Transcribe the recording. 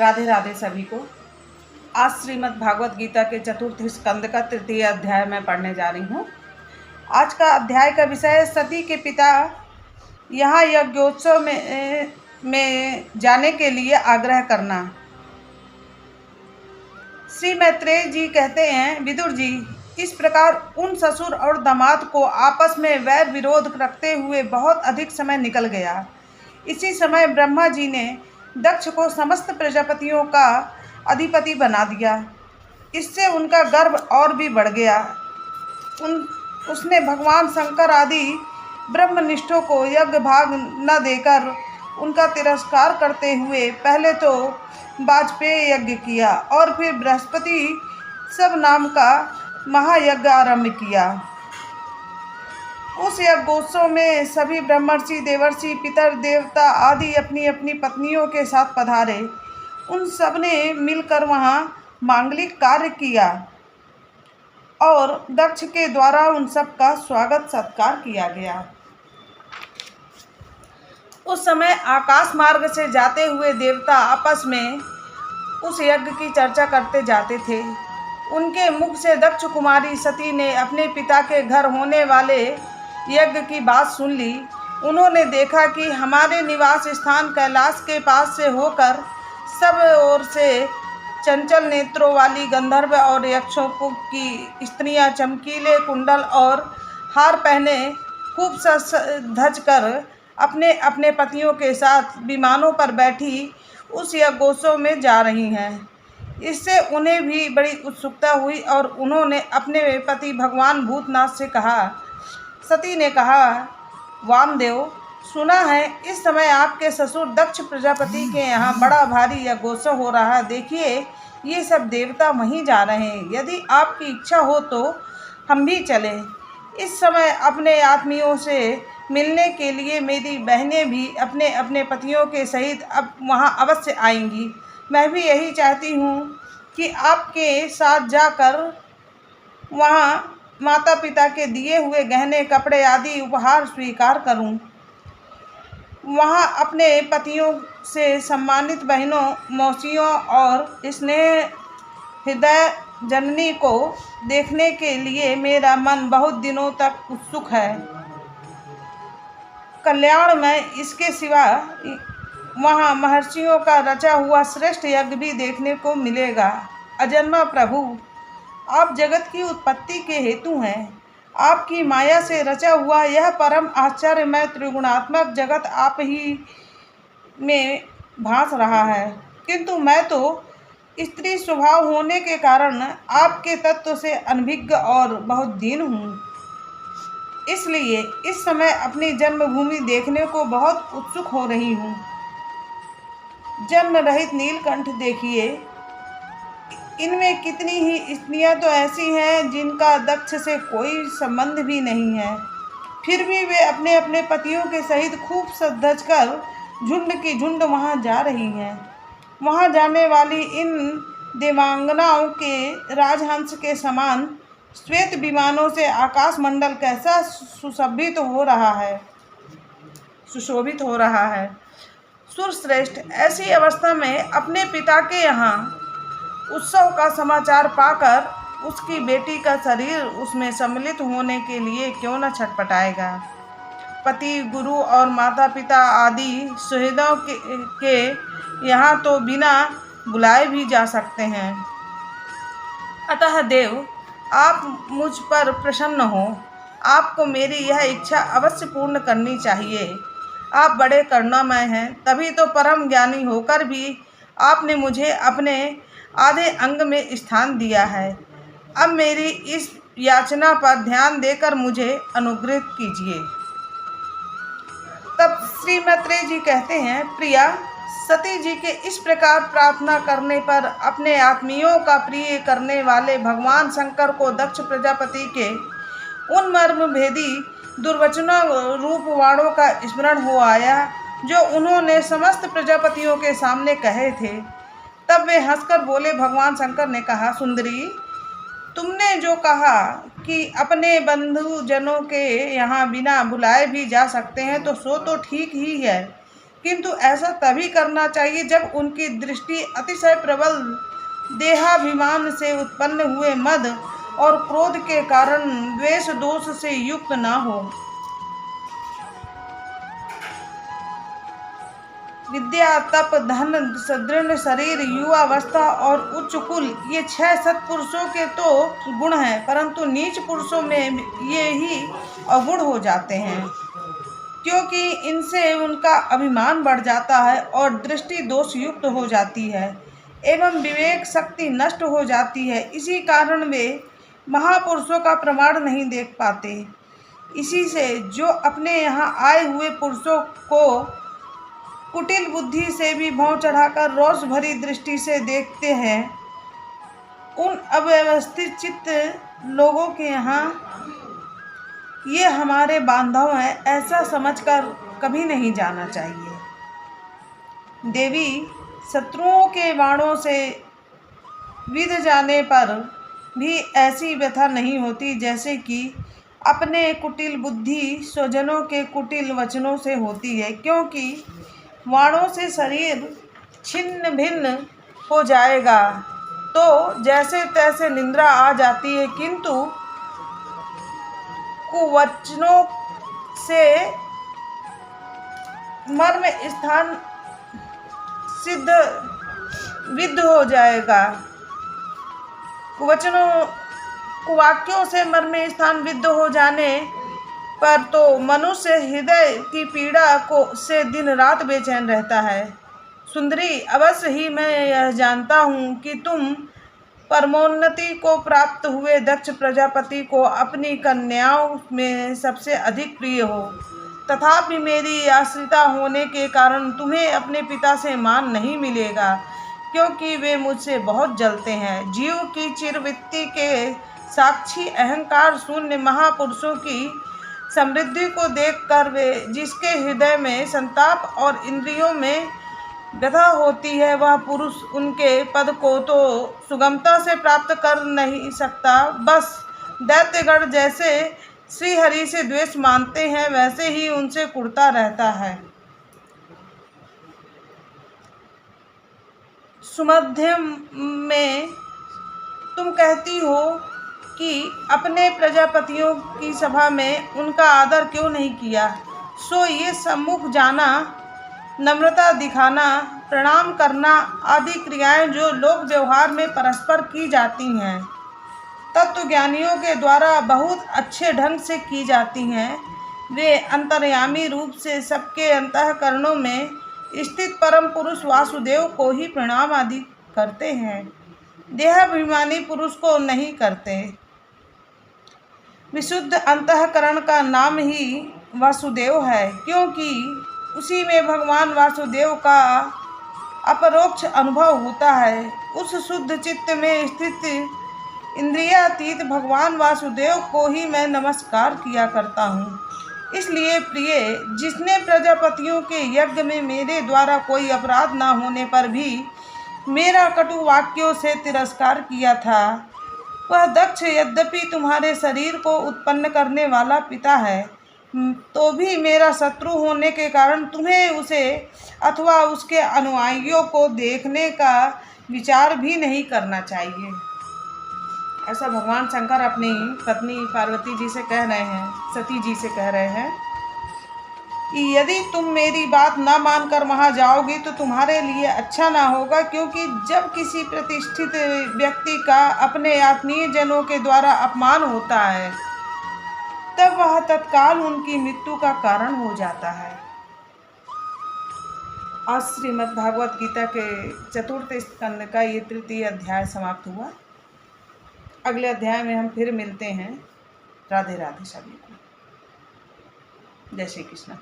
राधे राधे सभी को। आज श्रीमद् भागवत गीता के चतुर्थ स्कंद का तृतीय अध्याय मैं पढ़ने जा रही हूँ। आज का अध्याय का विषय सती के पिता यहाँ यज्ञोत्सव में जाने के लिए आग्रह करना। श्री मैत्रेय जी कहते हैं, विदुर जी, इस प्रकार उन ससुर और दामाद को आपस में वैर विरोध रखते हुए बहुत अधिक समय निकल गया। इसी समय ब्रह्मा जी ने दक्ष को समस्त प्रजापतियों का अधिपति बना दिया। इससे उनका गर्व और भी बढ़ गया। उसने भगवान शंकर आदि ब्रह्मनिष्ठों को यज्ञ भाग न देकर उनका तिरस्कार करते हुए पहले तो वाजपेय यज्ञ किया और फिर बृहस्पति सब नाम का महायज्ञ आरंभ किया। उस यज्ञोत्सव में सभी ब्रह्मर्षि, देवर्षि, पितर, देवता आदि अपनी अपनी पत्नियों के साथ पधारे। उन सब ने मिलकर वहाँ मांगलिक कार्य किया और दक्ष के द्वारा उन सब का स्वागत सत्कार किया गया। उस समय आकाश मार्ग से जाते हुए देवता आपस में उस यज्ञ की चर्चा करते जाते थे। उनके मुख से दक्ष कुमारी सती ने अपने पिता के घर होने वाले यज्ञ की बात सुन ली। उन्होंने देखा कि हमारे निवास स्थान कैलाश के पास से होकर सब ओर से चंचल नेत्रों वाली गंधर्व और यक्षों की स्त्रियां चमकीले कुंडल और हार पहने खूब धज कर अपने अपने पतियों के साथ विमानों पर बैठी उस यज्ञोत्सव में जा रही हैं। इससे उन्हें भी बड़ी उत्सुकता हुई और उन्होंने अपने पति भगवान भूतनाथ से कहा। सती ने कहा, वामदेव, सुना है इस समय आपके ससुर दक्ष प्रजापति के यहाँ बड़ा भारी यज्ञोत्सव हो रहा है। देखिए, ये सब देवता वहीं जा रहे हैं। यदि आपकी इच्छा हो तो हम भी चलें। इस समय अपने आत्मियों से मिलने के लिए मेरी बहनें भी अपने अपने पतियों के सहित अब वहाँ अवश्य आएंगी। मैं भी यही चाहती हूँ कि आपके साथ जाकर वहाँ माता पिता के दिए हुए गहने, कपड़े आदि उपहार स्वीकार करूं। वहां अपने पतियों से सम्मानित बहनों, मौसियों और स्नेह हृदय जननी को देखने के लिए मेरा मन बहुत दिनों तक उत्सुक है। कल्याण में इसके सिवा वहां महर्षियों का रचा हुआ श्रेष्ठ यज्ञ भी देखने को मिलेगा। अजन्मा प्रभु, आप जगत की उत्पत्ति के हेतु हैं। आपकी माया से रचा हुआ यह परम आश्चर्यमय त्रिगुणात्मक जगत आप ही में भास रहा है, किंतु मैं तो स्त्री स्वभाव होने के कारण आपके तत्व से अनभिज्ञ और बहुत दीन हूँ। इसलिए इस समय अपनी जन्मभूमि देखने को बहुत उत्सुक हो रही हूँ। जन्म रहित नीलकंठ देखिए, इनमें कितनी ही स्त्रियां तो ऐसी हैं जिनका दक्ष से कोई संबंध भी नहीं है, फिर भी वे अपने अपने पतियों के सहित खूब सज कर झुंड की झुंड वहां जा रही हैं। वहां जाने वाली इन देवांगनाओं के राजहंस के समान श्वेत विमानों से आकाश मंडल कैसा सुशोभित हो रहा है। सुरश्रेष्ठ, ऐसी अवस्था में अपने पिता के यहाँ उत्सव का समाचार पाकर उसकी बेटी का शरीर उसमें सम्मिलित होने के लिए क्यों न छटपटाएगा। पति, गुरु और माता पिता आदि सुहृदों के यहाँ तो बिना बुलाए भी जा सकते हैं। अतः देव, आप मुझ पर प्रसन्न हो। आपको मेरी यह इच्छा अवश्य पूर्ण करनी चाहिए। आप बड़े करुणामय हैं, तभी तो परम ज्ञानी होकर भी आपने मुझे अपने आधे अंग में स्थान दिया है। अब मेरी इस याचना पर ध्यान देकर मुझे अनुग्रहित कीजिए। तब श्री मैत्रेय जी कहते हैं, प्रिया, सती जी के इस प्रकार प्रार्थना करने पर अपने आत्मियों का प्रिय करने वाले भगवान शंकर को दक्ष प्रजापति के उन मर्म भेदी दुर्वचनों रूप वाणों का स्मरण हो आया जो उन्होंने समस्त प्रजापतियों के सामने कहे थे। तब वे हंसकर बोले। भगवान शंकर ने कहा, सुंदरी, तुमने जो कहा कि अपने बंधु जनों के यहाँ बिना बुलाए भी जा सकते हैं तो सो तो ठीक ही है, किंतु ऐसा तभी करना चाहिए जब उनकी दृष्टि अतिशय प्रबल देहाभिमान से उत्पन्न हुए मद और क्रोध के कारण द्वेष दोष से युक्त न हो। विद्या, तप, धन, सुदृढ़ शरीर, युवावस्था और उच्च कुल, ये 6 सत्पुरुषों के तो गुण हैं, परंतु नीच पुरुषों में ये ही अवगुण हो जाते हैं, क्योंकि इनसे उनका अभिमान बढ़ जाता है और दृष्टि दोष युक्त हो जाती है एवं विवेक शक्ति नष्ट हो जाती है। इसी कारण वे महापुरुषों का प्रमाण नहीं देख पाते। इसी से जो अपने यहाँ आए हुए पुरुषों को कुटिल बुद्धि से भी भौं चढ़ाकर रोष भरी दृष्टि से देखते हैं, उन अव्यवस्थित चित्त लोगों के यहाँ ये हमारे बांधव हैं ऐसा समझकर कभी नहीं जाना चाहिए। देवी, शत्रुओं के बाणों से विध जाने पर भी ऐसी व्यथा नहीं होती जैसे कि अपने कुटिल बुद्धि स्वजनों के कुटिल वचनों से होती है, क्योंकि बाणों से शरीर छिन्न भिन्न हो जाएगा तो जैसे तैसे निंद्रा आ जाती है, किंतु कुवचनों से मर्म स्थान सिद्ध विद्ध हो जाएगा। कुवाक्यों से मर्म स्थान विद्ध हो जाने पर तो मनुष्य हृदय की पीड़ा को से दिन रात बेचैन रहता है। सुंदरी, अवश्य ही मैं यह जानता हूँ कि तुम परमोन्नति को प्राप्त हुए दक्ष प्रजापति को अपनी कन्याओं में सबसे अधिक प्रिय हो, तथापि मेरी आश्रिता होने के कारण तुम्हें अपने पिता से मान नहीं मिलेगा, क्योंकि वे मुझसे बहुत जलते हैं। जीव की चिरवृत्ति के साक्षी अहंकार शून्य महापुरुषों की समृद्धि को देखकर वे जिसके हृदय में संताप और इंद्रियों में व्यथा होती है, वह पुरुष उनके पद को तो सुगमता से प्राप्त कर नहीं सकता। बस दैत्यगण जैसे श्रीहरि से द्वेष मानते हैं, वैसे ही उनसे कुढ़ता रहता है। सुमध्यम में तुम कहती हो कि अपने प्रजापतियों की सभा में उनका आदर क्यों नहीं किया, सो ये सम्मुख जाना, नम्रता दिखाना, प्रणाम करना आदि क्रियाएं जो लोक व्यवहार में परस्पर की जाती हैं, तत्वज्ञानियों के द्वारा बहुत अच्छे ढंग से की जाती हैं। वे अंतर्यामी रूप से सबके अंतःकरणों में स्थित परम पुरुष वासुदेव को ही प्रणाम आदि करते हैं, देहाभिमानी पुरुष को नहीं करते। विशुद्ध अंतःकरण का नाम ही वासुदेव है, क्योंकि उसी में भगवान वासुदेव का अपरोक्ष अनुभव होता है। उस शुद्ध चित्त में स्थित इंद्रियातीत भगवान वासुदेव को ही मैं नमस्कार किया करता हूँ। इसलिए प्रिय, जिसने प्रजापतियों के यज्ञ में मेरे द्वारा कोई अपराध न होने पर भी मेरा कटु वाक्यों से तिरस्कार किया था, वह दक्ष यद्यपि तुम्हारे शरीर को उत्पन्न करने वाला पिता है, तो भी मेरा शत्रु होने के कारण तुम्हें उसे अथवा उसके अनुयायियों को देखने का विचार भी नहीं करना चाहिए। ऐसा भगवान शंकर अपनी पत्नी पार्वती जी से कह रहे हैं, सती जी से कह रहे हैं कि यदि तुम मेरी बात ना मानकर वहाँ जाओगी तो तुम्हारे लिए अच्छा ना होगा, क्योंकि जब किसी प्रतिष्ठित व्यक्ति का अपने आत्मीय जनों के द्वारा अपमान होता है तब वह तत्काल उनकी मृत्यु का कारण हो जाता है। आज श्रीमद् भागवत गीता के 4th स्कंद का ये 3य अध्याय समाप्त हुआ। अगले अध्याय में हम फिर मिलते हैं। राधे राधे सभी को। जय श्री कृष्ण।